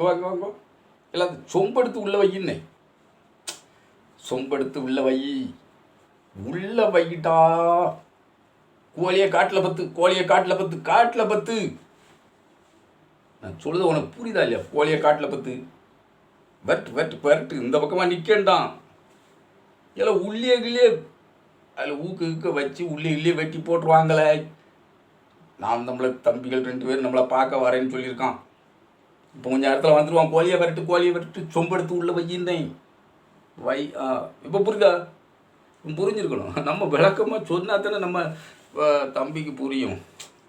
வாங்க வாங்க இல்லை அது சொம்பெடுத்து உள்ள வையின்னே, சொம்பெடுத்து உள்ள வை, உள்ள வைக்கிட்டா கோழியை காட்டில் பத்து, கோழியை காட்டில் பத்து, காட்டில் பத்து. நான் சொல்லுது உனக்கு புரியுதா இல்லையா? கோழியை காட்டில் பத்து, வெட்டு வெட்டு வெட்டு, இந்த பக்கமாக நிற்கண்டான். இல்லை உள்ளே கிள்ளே அதில் ஊக்கு வச்சு உள்ளே வெட்டி போட்டுருவாங்களே. நான் நம்மளை தம்பிகள் 2 பேர் நம்மளை பார்க்க வரேன்னு சொல்லியிருக்கான். இப்போ கொஞ்சம் இடத்துல வந்துடுவான். கோழியை வரட்டு சொம்பெடுத்து உள்ள வையிருந்தேன் வை. இப்போ புரியுதா? புரிஞ்சிருக்கணும். நம்ம விளக்கமாக சொன்னா தானே நம்ம தம்பிக்கு புரியும்.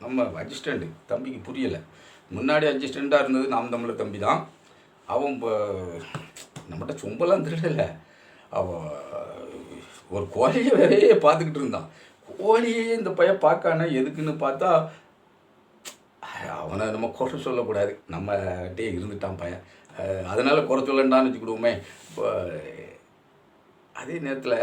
நம்ம அசிஸ்டண்ட்டு தம்பிக்கு புரியலை. முன்னாடி அசிஸ்டண்ட்டாக இருந்தது நாம் தமிழர் தம்பி தான். அவன் இப்போ நம்மகிட்ட சொம்பெல்லாம் திருடலை. அவன் ஒரு கோழியை வேறையே பார்த்துக்கிட்டு இருந்தான். கோழியே இந்த பையன் பார்க்கானே எதுக்குன்னு பார்த்தா, அவனை நம்ம குறை சொல்லக்கூடாது, நம்மகிட்டே இருந்துட்டான் பையன், அதனால் குறை சொல்லண்டான்னு வச்சுக்கிடுவோமே. இப்போ அதே நேரத்தில்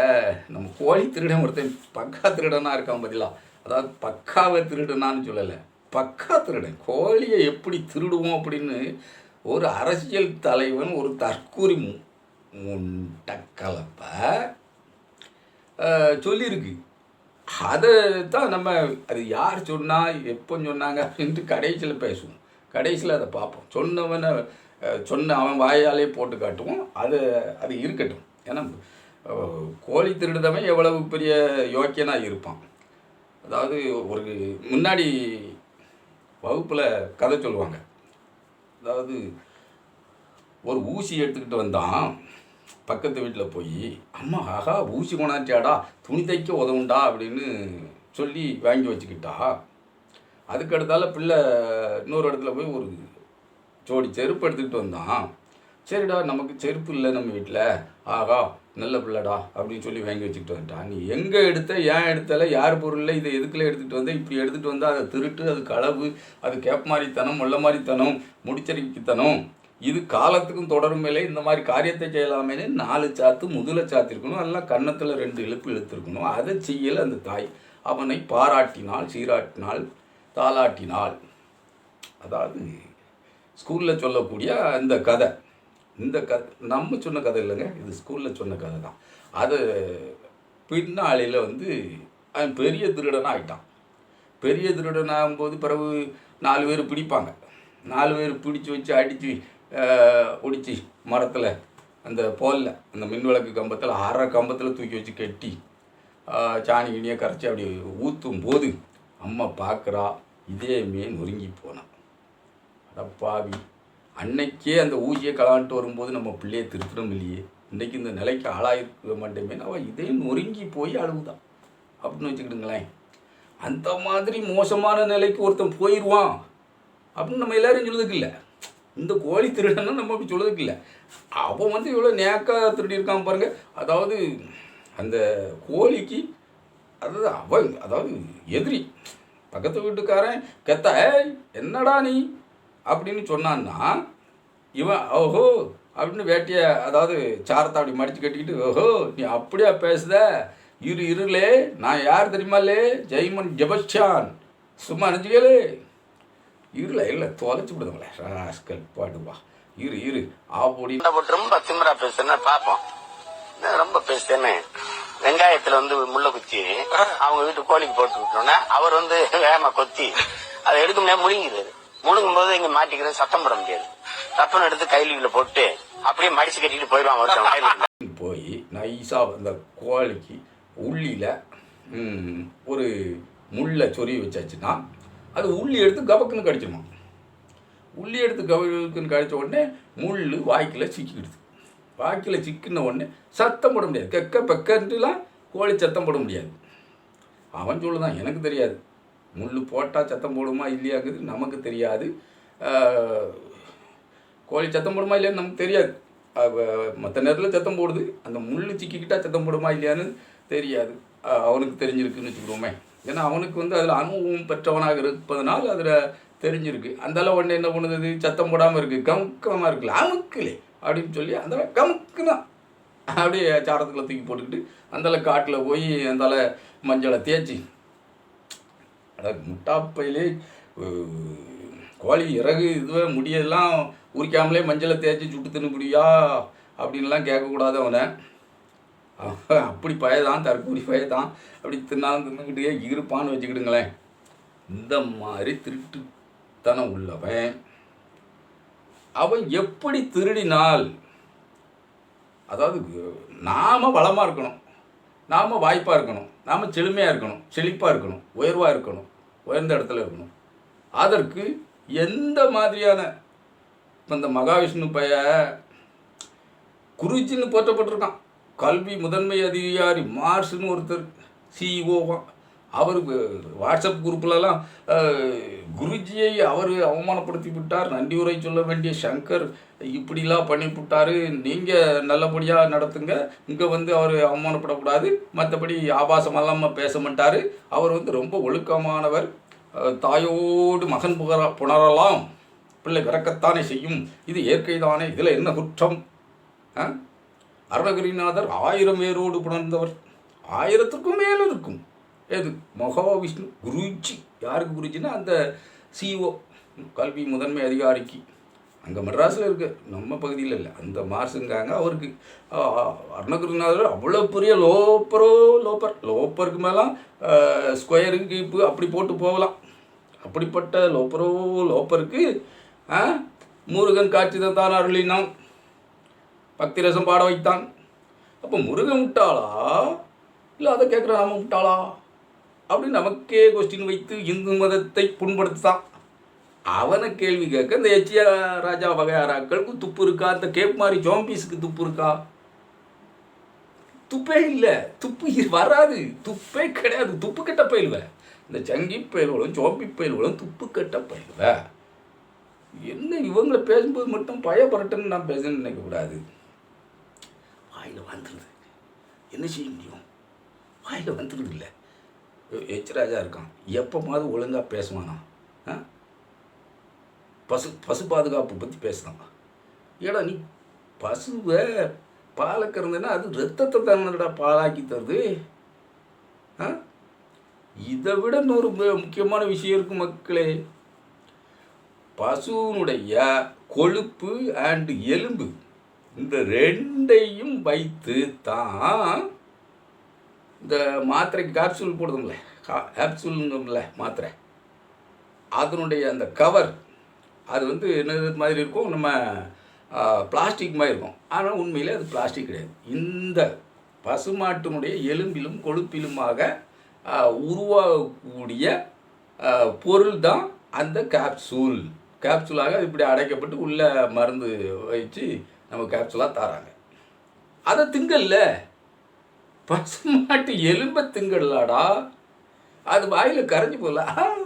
நம்ம கோழி திருடன் ஒருத்தன் பக்கா திருடனாக இருக்கான் பதிலா. அதாவது பக்காவை திருடனான்னு சொல்லலை, பக்கா திருடன். கோழியை எப்படி திருடுவோம் அப்படின்னு ஒரு அரசியல் தலைவன் ஒரு தற்கூரி முண்டக்கலப்பை சொல்லியிருக்கு. அதை தான் நம்ம அது யார் சொன்னால் எப்போ சொன்னாங்க அப்படின்ட்டு கடைசியில் பேசுவோம். கடைசியில் அதை பார்ப்போம். சொன்ன அவன் வாயாலே போட்டு காட்டுவோம். அது இருக்கட்டும். ஏன்னா கோழி திருடுதவன் எவ்வளவு பெரிய யோக்கியனாக இருப்பான். அதாவது ஒரு முன்னாடி வகுப்பில் கதை சொல்லுவாங்க. அதாவது ஒரு ஊசி எடுத்துக்கிட்டு வந்தான். பக்கத்து வீட்டில் போய், அம்மா ஆகா ஊசி கொண்டாட்டியாடா, துணி தைக்க உதவுண்டா அப்படின்னு சொல்லி வாங்கி வச்சுக்கிட்டா. அதுக்கடுத்தால பிள்ளை இன்னொரு இடத்துல போய் ஒரு ஜோடி செருப்பு எடுத்துக்கிட்டு வந்தான். சரிடா நமக்கு செருப்பு இல்லை நம்ம வீட்டில், ஆகா நல்ல பிள்ளைடா அப்படின்னு சொல்லி வாங்கி வச்சுக்கிட்டு வந்துட்டான். நீ எங்கே எடுத்த, ஏன் எடுத்தல, யார் பொருள், இதை எதுக்குள்ள எடுத்துகிட்டு வந்த, இப்படி எடுத்துகிட்டு வந்தால் அதை திருட்டு, அது களவு, அது கேப் மாதிரித்தனம், முள்ள மாதிரித்தனம், முடிச்சரிக்கைத்தனம், இது காலத்துக்கும் தொடரும் மேலே இந்த மாதிரி காரியத்தை செய்யலாமேனு 4 சாத்து முதல சாத்திருக்கணும். அதெல்லாம் கன்னத்தில் 2 இழுப்பு இழுத்துருக்கணும். அதை செய்யலை அந்த தாய். அவனை பாராட்டினாள், சீராட்டினாள், தாளாட்டினாள். அதாவது ஸ்கூலில் சொல்லக்கூடிய இந்த கதை நம்ம சொன்ன கதை இல்லைங்க, இது ஸ்கூலில் சொன்ன கதை தான். அது பின்னாளில் அவன் பெரிய திருடனாக ஆகிட்டான். பெரிய திருடனாகும்போது பிறகு 4 பேர் பிடிப்பாங்க. 4 பேர் பிடிச்சி வச்சு அடித்து ஒடிச்சு மரத்தில் அந்த போலில் அந்த மின்விளக்கு கம்பத்தில் அரை கம்பத்தில் தூக்கி வச்சு கட்டி சாணி கிணியை கரைச்சி அப்படி ஊற்றும் போது அம்மா பார்க்குறா, இதேமே நொறுங்கி போனான். அடப்பாவி, அன்னைக்கே அந்த ஊசியை கலான்ட்டு வரும்போது நம்ம பிள்ளையை திருத்தணும் இல்லையே, இன்றைக்கி இந்த நிலைக்கு ஆளாயிருக்க மாட்டேமே, அவள் இதே நொறுங்கி போய் அழுகுதான் அப்படின்னு வச்சுக்கிடுங்களேன். அந்த மாதிரி மோசமான நிலைக்கு ஒருத்தன் போயிடுவான் அப்படின்னு நம்ம எல்லோரும் சொல்லுறதுக்கு இல்லை. இந்த கோழி திருடன்னா நம்ம அப்படி சொல்லுறதுக்கு இல்லை. அவன் இவ்வளோ நேக்காக திருடியிருக்கான் பாருங்கள். அதாவது அந்த கோழிக்கு அதாவது எதிரி பக்கத்து வீட்டுக்காரன் கெத்த என்னடா நீ அப்படின்னு சொன்னான்னா, இவன் ஓஹோ அப்படின்னு வேட்டியை அதாவது சாரத்தை அப்படி மடித்து கட்டிக்கிட்டு, ஓஹோ நீ அப்படியா பேசுத, இருளே நான் யார் தெரியுமாலே, ஜெய்மன் ஜெபஸ்டான், சும்மா நினச்சிக்கலே, இல்லை தொலைச்சி விடுங்களே ராஸ்கல் பாடுவா, இரு ஆப்போடி ரொம்ப திமிரா பேசுனா பார்ப்போம். ரொம்ப பேசுறேன்னு வெங்காயத்துல முள்ள குத்தி அவங்க வீட்டு கோழிக்கு போட்டு விட்டோன்னா அவர் வேகமா கொத்தி அதை எடுக்க முடியாது, முழுங்கிறாரு. முழுங்கும் போது இங்க மாட்டிக்கிறது, சத்தம் போட முடியாது. ரப்பன் எடுத்து கையில போட்டு அப்படியே மடிச்சு கட்டிட்டு போயிடுவாங்க ஒருத்தவங்க. போய் நைஸா அந்த கோழிக்கு உள்ளியில் ஒரு முள்ளை சொருவி வச்சாச்சுன்னா அது உள்ளி எடுத்து கபக்குன்னு கடிச்சிடுமா. உள்ளி எடுத்து கபக்குன்னு கடிச்ச உடனே முள் வாய்க்கில் சிக்கிடுது. வாய்க்கில் சிக்கின உடனே சத்தம் போட முடியாது, கெக்க பெக்கன்ட்டுலாம் கோழி சத்தம் போட முடியாது. அவன் சொல்லுதான், எனக்கு தெரியாது முள் போட்டால் சத்தம் போடுமா இல்லையாங்கிறது நமக்கு தெரியாது. கோழி சத்தம் போடுமா இல்லையான்னு நமக்கு தெரியாது. மற்ற நேரத்தில் சத்தம் போடுது, அந்த முள் சிக்கிக்கிட்டால் சத்தம் போடுமா இல்லையான்னு தெரியாது. அவனுக்கு தெரிஞ்சிருக்குன்னு வச்சுக்கிடுவோமே. ஏன்னா அவனுக்கு அதில் அனுபவம் பெற்றவனாக இருப்பதனால் அதில் தெரிஞ்சிருக்கு. அந்தளவு ஒன்று என்ன பண்ணுது, சத்தம் போடாமல் இருக்குது, கமுக்கமாக இருக்குல்ல, அமுக்கலே அப்படின்னு சொல்லி அந்த கமுக்கு தான் அப்படியே சாரத்துக்குள்ள தூக்கி போட்டுக்கிட்டு அந்தால காட்டில் போய் அந்தால மஞ்சளை தேய்ச்சி, அதாவது முட்டாப்பையிலே கோழி இறகு இதுவே முடியெல்லாம் உரிக்காமலே மஞ்சளை தேய்ச்சி சுட்டு தின்னு முடியா அப்படின்லாம் கேட்கக்கூடாது அவனை. அவன் அப்படி பயதான், தற்கூரி பயதான். அப்படி தின்னாலும் தின்னுக்கிட்டே இருப்பான்னு வச்சுக்கிடுங்களேன். இந்த மாதிரி திருட்டுத்தனம் உள்ளவன் அவன் எப்படி திருடினால், அதாவது நாம் வளமாக இருக்கணும், நாம் வாய்ப்பாக இருக்கணும், நாம் செழுமையாக இருக்கணும், செழிப்பாக இருக்கணும், உயர்வாக இருக்கணும், உயர்ந்த இடத்துல இருக்கணும். அதற்கு எந்த மாதிரியான இந்த மகாவிஷ்ணு பைய குருஜின்னு போற்றப்பட்டிருக்கான். கல்வி முதன்மை அதிகாரி மார்ஸ்னு ஒருத்தர் சிஇஓவான். அவர் வாட்ஸ்அப் குரூப்லலாம் குருஜியை அவர் அவமானப்படுத்தி விட்டார், நன்றி உரை சொல்ல வேண்டிய சங்கர் இப்படிலாம் பண்ணிவிட்டார், நீங்கள் நல்லபடியாக நடத்துங்க, இங்கே வந்து அவர் அவமானப்படக்கூடாது, மற்றபடி ஆபாசமெல்லாம் பேச மாட்டார், அவர் வந்து ரொம்ப ஒழுக்கமானவர், தாயோடு மகன் புணரலாம், பிள்ளை பிறக்கத்தானே செய்யும், இது இயற்கை தானே, இதில் என்ன குற்றம்? அருணகிரிநாதர் 1000 பேரோடு புணர்ந்தவர், 1000க்கும் மேலே இருக்கும். எது மகாவிஷ்ணு குருஜி. யாருக்கு குருஜின்னா அந்த சிஓ, கல்வி முதன்மை அதிகாரிக்கு. அங்கே மெட்ராஸில் இருக்குது, நம்ம பகுதியில் இல்லை, அந்த மார்ஸுங்காங்க அவருக்கு. அருணகிரிநாதர் அவ்வளோ பெரிய லோப்பருக்கு மேலாம் ஸ்கொயரு கீப்பு அப்படி போட்டு போகலாம். அப்படிப்பட்ட லோப்பருக்கு முருகன் காட்சி தான் அருளினான், பக்தி ரசம் பாட வைத்தான். அப்போ முருகன் விட்டாளா இல்லை அதை கேட்குற நாம விட்டாளா அப்படின்னு நமக்கே கொஸ்டின் வைத்து இந்து மதத்தை புண்படுத்தான். அவனை கேள்வி கேட்க இந்த எச்சியா ராஜா வகையாராக்களுக்கு துப்பு இருக்கா? அந்த கேப் மாதிரி ஜோம்பீஸுக்கு துப்பு இருக்கா? துப்பே இல்லை, துப்பு வராது, துப்பே கிடையாது, துப்பு கட்ட பயில்வேன். இந்த சங்கி பயில்களும் ஜோம்பி பயில்களும் துப்பு கட்ட பயில்வேன். என்ன இவங்களை பேசும்போது மட்டும் பயப்படட்டுன்னு நான் பேசணும்னு நினைக்கக்கூடாது. வாயில் வந்துடுது, என்ன செய்ய முடியும்? வாயில் வந்துடுது இல்லை. எச்ராஜா இருக்கான், எப்போமாவது ஒழுங்காக பேசுவானா? பசு பாதுகாப்பு பற்றி பேசுகிறான். ஏடா நீ பசுவை பாலை கறந்தேன்னா அது ரத்தத்தை தானடா பாலாக்கி தருது. இதை விட இன்னொரு முக்கியமான விஷயம் இருக்குது மக்களே. பசுனுடைய கொழுப்பு அண்டு எலும்பு இந்த ரெண்டையும் வைத்து தான் இந்த மாத்திரைக்கு கேப்சூல் போடுதுங்கள, கேப்சூலுங்கம்ல மாத்திரை, அதனுடைய அந்த கவர் அது வந்து என்ன மாதிரி இருக்கும், நம்ம பிளாஸ்டிக் மாதிரி இருக்கும். ஆனால் உண்மையில் அது பிளாஸ்டிக் கிடையாது. இந்த பசுமாட்டினுடைய எலும்பிலும் கொழுப்பிலுமாக உருவாகக்கூடிய பொருள் தான் அந்த கேப்சூலாக இப்படி அடைக்கப்பட்டு உள்ள மருந்து வச்சு நம்ம கேப்சூலாக தராங்க. அதை திங்கல்ல, பசுமாட்டு எலும்பை திங்கலாடா, அது வாயில் கரைஞ்சி போகல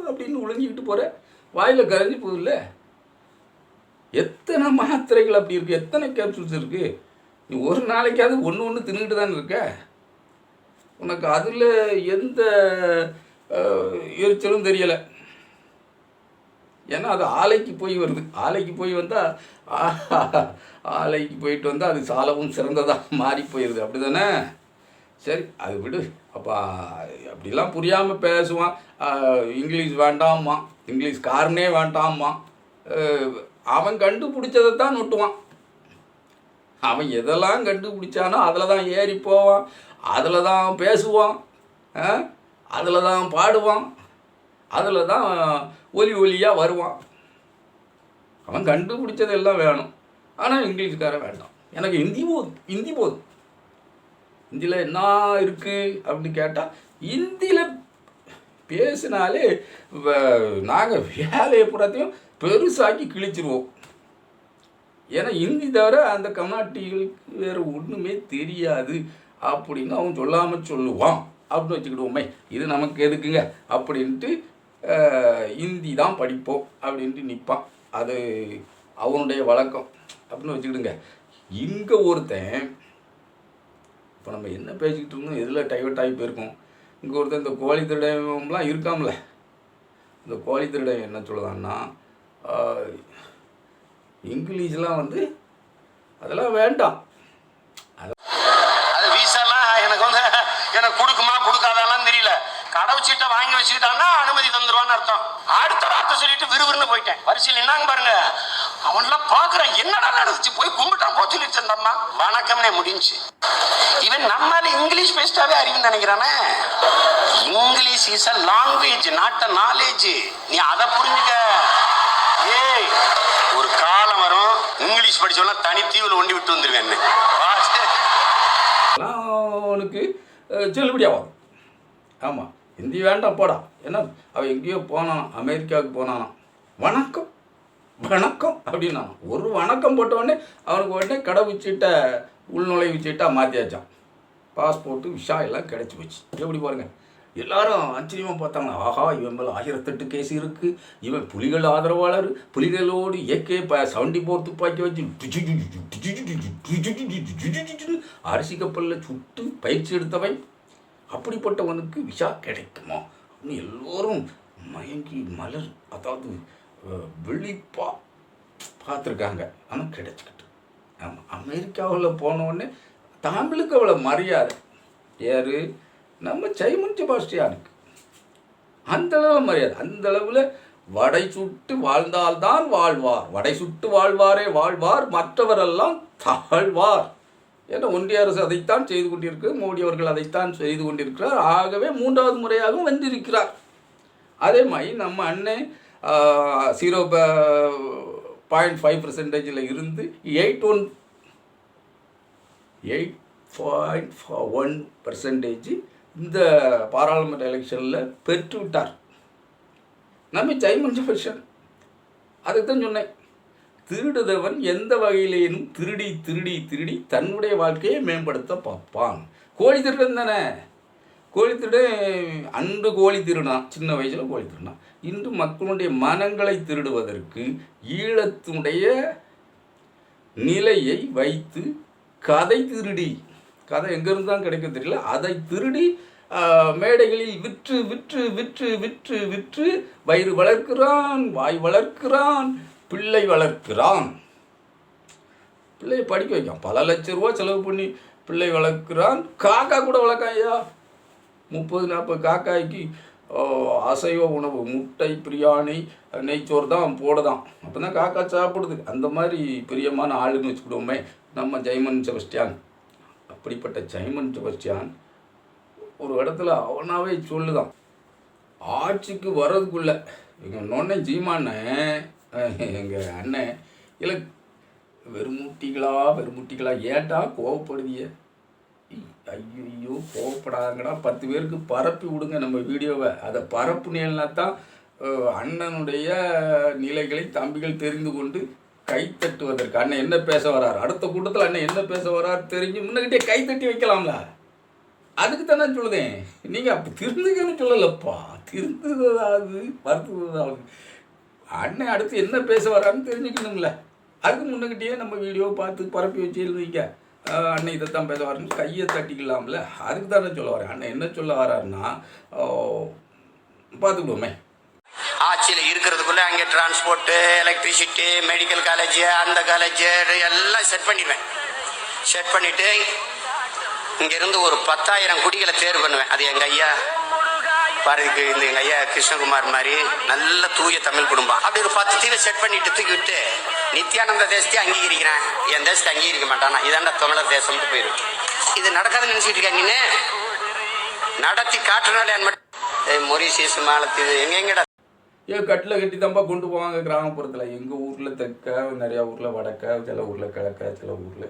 அப்படின்னு உழைஞ்சிக்கிட்டு போகிற, வாயில் கரைஞ்சி போகல. எத்தனை மாத்திரைகள் அப்படி இருக்குது, எத்தனை கேப்சூல்ஸ் இருக்குது. நீ ஒரு நாளைக்காவது ஒன்று தின்னுக்கிட்டு தானே இருக்க. உனக்கு அதில் எந்த எரிச்சலும் தெரியலை. ஏன்னா அது ஆலைக்கு போய் வருது, ஆலைக்கு போய் வந்தால் ஆலைக்கு போயிட்டு வந்தால் அது சாலவும் சிறந்ததாக மாறி போயிடுது, அப்படி தானே? சரி அது விடு. அப்போ அப்படிலாம் புரியாமல் பேசுவான். இங்கிலீஷ் வேண்டாம்மா, இங்கிலீஷ்காரனே வேண்டாம்மா. அவன் கண்டுபிடிச்சதை தான் நொட்டுவான். அவன் எதெல்லாம் கண்டுபிடிச்சானோ அதில் தான் ஏறி போவான், அதில் தான் பேசுவான், அதில் தான் பாடுவான், அதில் தான் ஒலியாக வருவான். அவன் கண்டுபிடிச்சதெல்லாம் வேணும். ஆனால் இங்கிலீஷ்காரன் வேண்டாம், எனக்கு ஹிந்தி போதும். ஹிந்தியில் என்ன இருக்குது அப்படின்னு கேட்டால், ஹிந்தியில் பேசினாலே நாங்கள் வேலையை பூராத்தையும் பெருசாக்கி கிழிச்சிருவோம். ஏன்னா ஹிந்தி தவிர அந்த கம்நாட்டிகளுக்கு வேறு ஒன்றுமே தெரியாது அப்படின்னு அவன் சொல்லாமல் சொல்லுவான் அப்படின்னு வச்சுக்கிடுவோமே. இது நமக்கு எதுக்குங்க அப்படின்ட்டு ஹிந்தி தான் படிப்போம் அப்படின்ட்டு நிற்பான். அது அவனுடைய வழக்கம் அப்படின்னு வச்சுக்கிடுங்க. இங்கே ஒருத்தன், இப்போ நம்ம என்ன பேசிக்கிட்டு இருந்தோம், எதில் டைவர்ட் ஆகி போயிருக்கோம். இங்கே ஒருத்தன் இந்த கோழி திருடம்லாம் இருக்காமல, இந்த கோழி திருடம் என்ன சொல்லுதான்னா, இங்கிலீஷ்லாம் வந்து அதெல்லாம் வேண்டாம், அது வீசாலாம் எனக்கு வந்து எனக்கு கொடுக்குமா கொடுக்காதாலாம் தெரியல. கடவுச்சீட்டை வாங்கி வச்சுக்கிட்டான்னா அனுமதி தந்துருவான்னு அர்த்தம். அடுத்த வார்த்தை சொல்லிட்டு விறுவிறுன்னு போயிட்டேன். வரிசையில் என்னங்க பாருங்க, அவன்லாம் பாக்குறான், என்னடா நடந்துச்சு, போய் கும்பிட்டான் போ சொல்லிட்டு அம்மா. வணக்கம்னே முடிஞ்சு. இவன் நம்மால இங்கிலீஷ் பேசிட்டாவே அறிவுன்னு நினைக்கிறானே. English is a language, not a knowledge. நீ அதை புரிஞ்சுக்க. ஏய், ஒரு காலம் வரும் இங்கிலீஷ் படிச்சவனா தனி தீவுல ஒண்டி விட்டு வந்துருவேன். அவனுக்கு செல்லுபடி ஆகும். ஆமாம், ஹிந்தி வேண்டாம் போடா. ஏன்னா அவன் எங்கேயோ போனான், அமெரிக்காவுக்கு போனானா, வணக்கம் வணக்கம் அப்படின்னா ஒரு வணக்கம் போட்டவுடனே அவனுக்கு உடனே கடவுச்சீட்டை உள்நுழைவுச்சீட்டாக மாற்றியாச்சான். பாஸ்போர்ட்டு விசா எல்லாம் கிடச்சி போச்சு. எப்படி பாருங்க, எல்லாரும் ஆச்சரியமாக பார்த்தாங்க. ஆஹா, இவன் மேலே 1008 கேஸ் இருக்குது, இவன் புலிகள் ஆதரவாளர், புலிகளோடு AK-74 துப்பாக்கி வச்சு அரிசி கப்பலில் சுட்டு பயிற்சி எடுத்தவன், அப்படிப்பட்டவனுக்கு விசா கிடைக்குமா அப்படின்னு எல்லோரும் மயங்கி மலர், அதாவது வெளிப்பா பார்த்துருக்காங்க. ஆனால் கிடைச்சிக்கிட்டு. ஆமாம், அமெரிக்காவில் போனோடனே தமிழுக்கு அவ்வளோ மரியாதை. யார்? நம்ம சைமன் செபாஸ்டியானுக்கு அந்தளவு மரியாதை. அந்தளவில் வடை சுட்டு வாழ்ந்தால்தான் வாழ்வார், வடை சுட்டு வாழ்வாரே வாழ்வார், மற்றவரெல்லாம் தாழ்வார். ஏன்னா ஒன்றிய அரசு அதைத்தான் செய்து கொண்டிருக்கு, மோடி அவர்கள் அதைத்தான் செய்து கொண்டிருக்கிறார். ஆகவே 3வது முறையாகவும் வென்றிருக்கிறார். அதே மாதிரி நம்ம அண்ணன் 0.5% இருந்து 8.1% இந்த பாராளுமன்ற எலெக்ஷனில் பெற்று விட்டார். நம்ம சைமன் செபாஸ்டியான் அதுக்கு தான் சொன்னேன், திருடுதவன் எந்த வகையிலேனும் திருடி திருடி திருடி தன்னுடைய வாழ்க்கையை மேம்படுத்த பார்ப்பான். கோழி திருடன் தானே, கோழி திருடு அன்று கோழி திருடான், சின்ன வயசில் கோழி திருடான். இன்று மக்களுடைய மனங்களை திருடுவதற்கு ஈழத்தினுடைய நிலையை வைத்து கதை திருடி, கதை எங்கேருந்து தான் கிடைக்க தெரியல, அதை திருடி மேடைகளில் விற்று விற்று விற்று விற்று விற்று வயிறு வளர்க்கிறான், வாய் வளர்க்கிறான், பிள்ளை வளர்க்கிறான். பிள்ளையை படிக்க வைக்கான், பல லட்சம் ரூபா செலவு பண்ணி பிள்ளை வளர்க்கிறான். காக்கா கூட வளர்க்காயா, 30-40 காக்காய்க்கு அசைவ உணவு, முட்டை, பிரியாணி, நெய்ச்சோறு தான் போடுதான். அப்போ தான் காக்கா சாப்பிடுது. அந்த மாதிரி பிரியமான ஆளுன்னு வச்சுக்கிடுவோமே நம்ம சைமன் செபாஸ்டியான். அப்படிப்பட்ட சைமன் செபாஸ்டியான் ஒரு இடத்துல அவனாவே சொல்லுதான், ஆட்சிக்கு வர்றதுக்குள்ள எங்கள் நொன்னை சீமானே, எங்கள் அண்ணன் இல்லை வெறுமுட்டிகளா ஏட்டா கோவப்படுதிய, ஐயோ கோவப்படாங்கடா, 10 பேருக்கு பரப்பி விடுங்க நம்ம வீடியோவை. அதை பரப்புனேன்னா தான் அண்ணனுடைய நிலைகளை தம்பிகள் தெரிந்து கொண்டு கைத்தட்டுவதற்கு. அண்ணன் என்ன பேச வர்றார், அடுத்த கூட்டத்தில் அண்ணன் என்ன பேச வர்றார் தெரிஞ்சு முன்னகிட்டே கைத்தட்டி வைக்கலாம்ல. அதுக்கு தான் நான் சொல்லுதேன், நீங்கள் அப்போ திருந்துக்கன்னு சொல்லலப்பா, திருந்துவதாவது வருத்துவதாவது. அண்ணன் அடுத்து என்ன பேச வரான்னு தெரிஞ்சுக்கணும்ல. அதுக்கு முன்னகிட்டே நம்ம வீடியோவை பார்த்து பரப்பி வச்சு எழுதிக்க, அண்ணன் இதைத்தான் பேச வரான்னு கையை தட்டிக்கலாம்ல. அதுக்கு தான் நான் சொல்ல வரேன். அண்ணன் என்ன சொல்ல வராருன்னா பார்த்துக்கிடுவோமே. ஆட்சியில் இருக்கிறதுக்குள்ள அங்கே டிரான்ஸ்போர்ட்டு, எலக்ட்ரிசிட்டி, மெடிக்கல் காலேஜ், அந்த காலேஜ் எல்லாம் செட் பண்ணிடுவேன். செட் பண்ணிவிட்டு இங்கேருந்து ஒரு 10,000 குடிகளை தேர்வு பண்ணுவேன். அது எங்கள் ஐயா பாரதிக்கு இந்த எங்கள் ஐயா கிருஷ்ணகுமார் மாதிரி நல்ல தூய தமிழ் குடும்பம். அப்படி ஒரு 10 தீவை செட் பண்ணிட்டு தூக்கி விட்டு நித்யானந்த தேசத்தை அங்கீகரிக்கிறேன், என் தேசத்தை அங்கீகரிக்க மாட்டானா, இதாண்டா தமிழர் தேசம்னு போயிடும். இது நடக்காதுன்னு நினச்சிட்டு இருக்காங்க. நடத்தி காட்டுனால மொரிசியஸ் மாலத்தீவு எங்கெங்கடா கட்டில் கட்டி தான்ப்பா கொண்டு போவாங்க கிராமப்புறத்தில். எங்கள் ஊரில் தெற்க, நிறையா ஊரில் வடக்க, சில ஊரில் கிழக்க, சில ஊரில்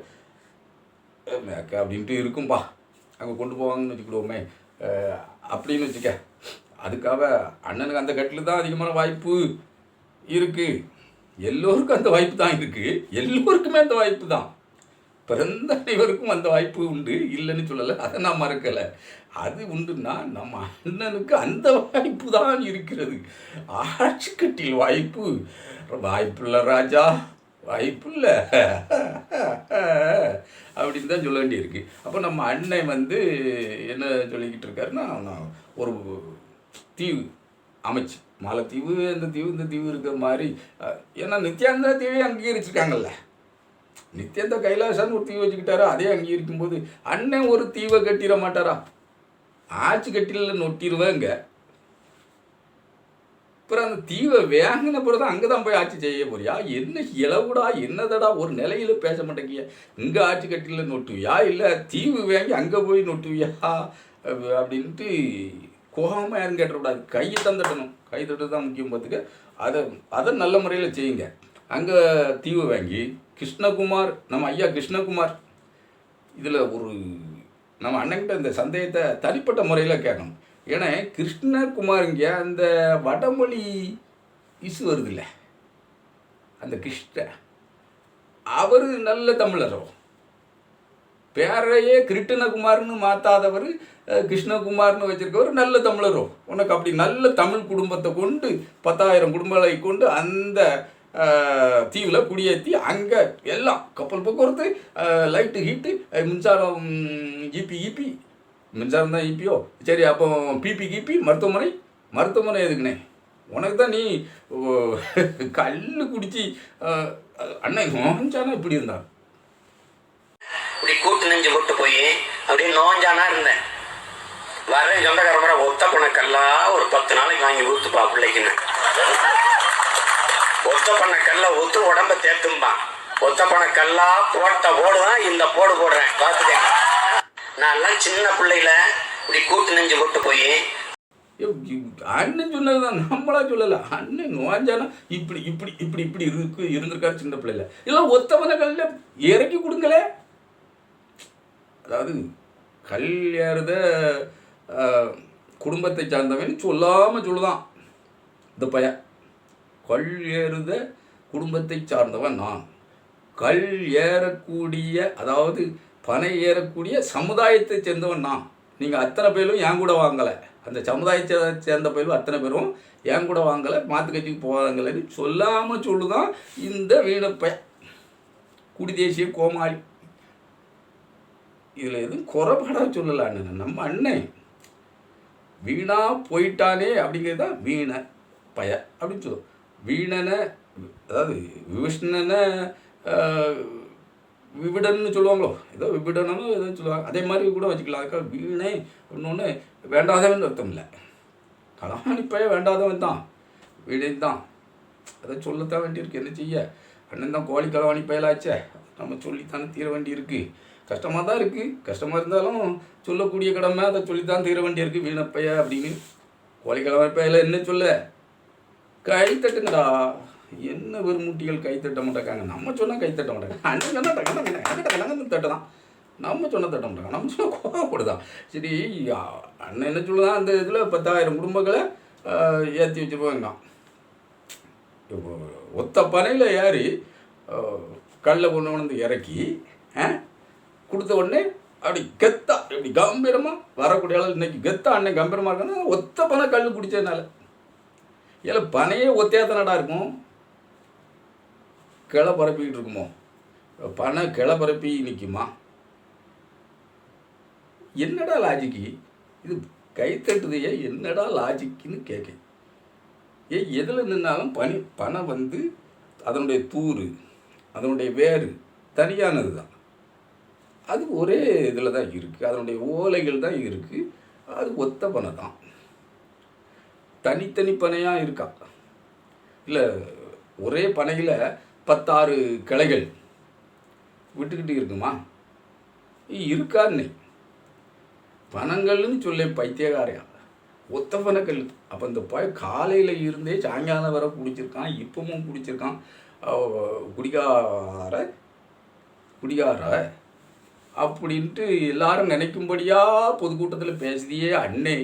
மேக்க அப்படின்ட்டு இருக்கும்பா. அங்கே கொண்டு போவாங்கன்னு வச்சுக்கிடுவோமே. அப்படின்னு வச்சுக்க, அதுக்காக அண்ணனுக்கு அந்த கட்டில் தான் அதிகமான வாய்ப்பு இருக்குது. எல்லோருக்கும் அந்த வாய்ப்பு தான் இருக்குது, எல்லோருக்குமே அந்த வாய்ப்பு தான். பிறந்த அனைவருக்கும் அந்த வாய்ப்பு உண்டு, இல்லைன்னு சொல்லலை, அதை நான் மறக்கலை. அது உண்டுன்னா நம்ம அண்ணனுக்கு அந்த வாய்ப்பு தான் இருக்கிறது. ஆட்சி கட்டில் வாய்ப்பு வாய்ப்பில்லை ராஜா, வாய்ப்பில்லை அப்படின்னு தான் சொல்ல வேண்டியிருக்கு. அப்போ நம்ம அண்ணன் என்ன சொல்லிக்கிட்டு இருக்காருன்னா, நான் ஒரு தீவு அமைச்சு, மாலத்தீவு, அந்த தீவு இந்த தீவு இருக்கிற மாதிரி. ஏன்னா நித்யானந்தா தீவை அங்கீகரிச்சிருக்காங்கல்ல, நித்யானந்தா கைலாசான்னு ஒரு தீவு வச்சுக்கிட்டாரா, அதே அங்கீகரிக்கும் போது அண்ணன் ஒரு தீவை கட்டிட மாட்டாரா? ஆட்சி கட்டிலில் நொட்டிடுவேங்க. அப்புறம் அந்த தீவை வேங்கின பிறகு அங்கே தான் போய் ஆட்சி செய்ய போறியா? என்ன இளவுடா, என்னதடா, ஒரு நிலையில பேச மாட்டேங்கிய. இங்கே ஆட்சி கட்டிலில் நொட்டுவியா, இல்லை தீவு வாங்கி அங்கே போய் நொட்டுவியா அப்படின்ட்டு கோபமாக யாரும் கேட்டக்கூடாது. கையை தான் தட்டணும். கை தட்டு தான் முக்கியம். பார்த்துக்க, அதை நல்ல முறையில் செய்யுங்க. அங்கே தீவு வாங்கி கிருஷ்ணகுமார், நம்ம ஐயா கிருஷ்ணகுமார், இதில் ஒரு நம்ம அண்ணன்கிட்ட இந்த சந்தேகத்தை தனிப்பட்ட முறையில் கேட்கணும். ஏன்னா கிருஷ்ணகுமார் இங்கே அந்த வடமொழி இசு வருதில்ல, அந்த கிருஷ்ண அவர் நல்ல தமிழரோ, பேரையே கிருஷ்ணகுமார்னு மாற்றாதவர் கிருஷ்ணகுமார்னு வச்சிருக்கவர் நல்ல தமிழரோ. உனக்கு அப்படி நல்ல தமிழ் குடும்பத்தை கொண்டு 10,000 குடும்பங்களை கொண்டு அந்த தீவில் குடியேற்றி அங்கே எல்லாம் கப்பல் போக்குவரத்து, லைட்டு ஹீட்டு, மின்சாரம், ஈபி மின்சாரம் தான் ஈபியோ, சரி, அப்போ பிபி மருத்துவமனை எதுக்குண்ணே? உனக்கு தான் நீ கல் குடிச்சு அண்ணன் நோஞ்சானா இப்படி இருந்தான். இப்படி கூட்டு நெஞ்சு போட்டு போய் அப்படியே நோஞ்சானா இருந்தேன். வர சொந்தக்கார ஒத்த பணக்கல்லா ஒரு 10 நாளைக்கு வாங்கி ஊத்துப்பா பிள்ளைக்குன்னு. ஒத்த பண்ண கல்ல ஊத்து உடம்ப தேத்தும்பான். ஒத்த பண்ண கல்லா போட்ட போடுதான் இந்த போடுறேன் பார்த்துக்கேன். நான் எல்லாம் சின்ன பிள்ளையில இப்படி கூட்டு நெஞ்சு போட்டு போய் அண்ணன் சொன்னதுதான், நம்மளா சொல்லல. அண்ணன் நோஞ்சானா இப்படி இப்படி இப்படி இப்படி இருந்திருக்காரு சின்ன பிள்ளைல. இல்லை ஒத்தவன கல்ல இறக்கி கொடுங்களே. அதாவது கல் ஏறுத குடும்பத்தை சார்ந்தவன் சொல்லாமல் சொல்லுதான் இந்த பையன். கல் ஏறுத குடும்பத்தை சார்ந்தவன் நான். கல் ஏறக்கூடிய, அதாவது பனை ஏறக்கூடிய சமுதாயத்தை சேர்ந்தவன் நான். நீங்கள் அத்தனை பேரும் என் கூட வாங்கலை. அந்த சமுதாயத்தை சேர்ந்த பேரும் அத்தனை பேரும் என் கூட வாங்கலை, மாற்று கட்சிக்கு போவாங்கன்னு சொல்லாமல் சொல்லுதான் இந்த வீணப்பை குடி தேசிய கோமாளி. இதில் எதுவும் குறைபாடாக சொல்லலை அண்ணன். நம்ம அண்ணன் வீணா போயிட்டானே அப்படிங்கிறது தான் வீணை பய அப்படின்னு சொல்லுவோம். வீணனை, அதாவது விஷ்ணனை விவிடன்னு சொல்லுவாங்களோ, ஏதோ விவிடனோ ஏதோ சொல்லுவாங்க, அதே மாதிரி கூட வச்சுக்கலாம். அதுக்காக வீணை ஒன்று வேண்டாதவன் அர்த்தம் இல்லை. கலாணி பைய வேண்டாதவன் தான், வீணை தான். அதை சொல்லத்தான் வேண்டியிருக்கு. என்ன செய்ய, அண்ணன் தான் கோழி களவாணி பயலாச்சே, நம்ம சொல்லித்தானே தீர வேண்டி இருக்குது. கஷ்டமாக தான் இருக்குது. கஷ்டமாக இருந்தாலும் சொல்லக்கூடிய கடமை, அதை சொல்லித்தான் தீர வேண்டி இருக்குது. வீணப்பைய அப்படின்னு கோழி களவாணி பையில என்ன சொல்ல, கை தட்டுங்கடா. என்ன வெறுமூட்டிகள் கை தட்ட மாட்டாங்க. நம்ம சொன்னால் கை தட்ட மாட்டாங்க. அண்ணன் சொன்னால் டக்கு தட்டதான். நம்ம சொன்னால் தட்ட மாட்டாங்க. நம்ம சொன்னால் கோவப்படுதான். சரி, அண்ணன் என்ன சொல்லுதான், அந்த இதில் 10,000 குடும்பங்களை ஏற்றி வச்சுருவாங்க. ஒத்த பனையில் ஏறி கல்லை கொண்டு வந்து இறக்கி கொடுத்த உடனே அப்படி கெத்தா, இப்படி கம்பீரமாக வரக்கூடிய ஆள். இன்னைக்கு கெத்தா அண்ணன் கம்பீரமாக இருக்கணும். ஒத்த பனை கல் குடித்ததுனால. ஏன்னா பனையே ஒத்தையாத்தனடா இருக்கும், கிளை பரப்பிக்கிட்டு இருக்குமோ? பனை கிளை பரப்பி நிற்குமா? என்னடா லாஜிக்கு இது? கைத்தட்டுதையே என்னடா லாஜிக்குன்னு கேட்க. எதில் நின்னாலும் பனை வந்து அதனுடைய தூறு, அதனுடைய வேறு தனியானது தான். அது ஒரே இதில் தான் இருக்குது, அதனுடைய ஓலைகள் தான் இருக்குது. அது ஒத்த பனை தான். தனித்தனி பனையாக இருக்கா? இல்லை ஒரே பனையில் 16 கிளைகள் விட்டுக்கிட்டு இருக்குமா? இருக்கான்னு பனங்கள்னு சொல்லி பைத்தியக்காரையா. ஒத்த பனைக்கல். அப்போ இந்த காலையில் இருந்தே சாயங்காலம் வரை குடிச்சிருக்கான், இப்பவும் குடிச்சிருக்கான். குடிகார அப்படின்ட்டு எல்லாரும் நினைக்கும்படியாக பொதுக்கூட்டத்தில் பேசுதியே அண்ணே.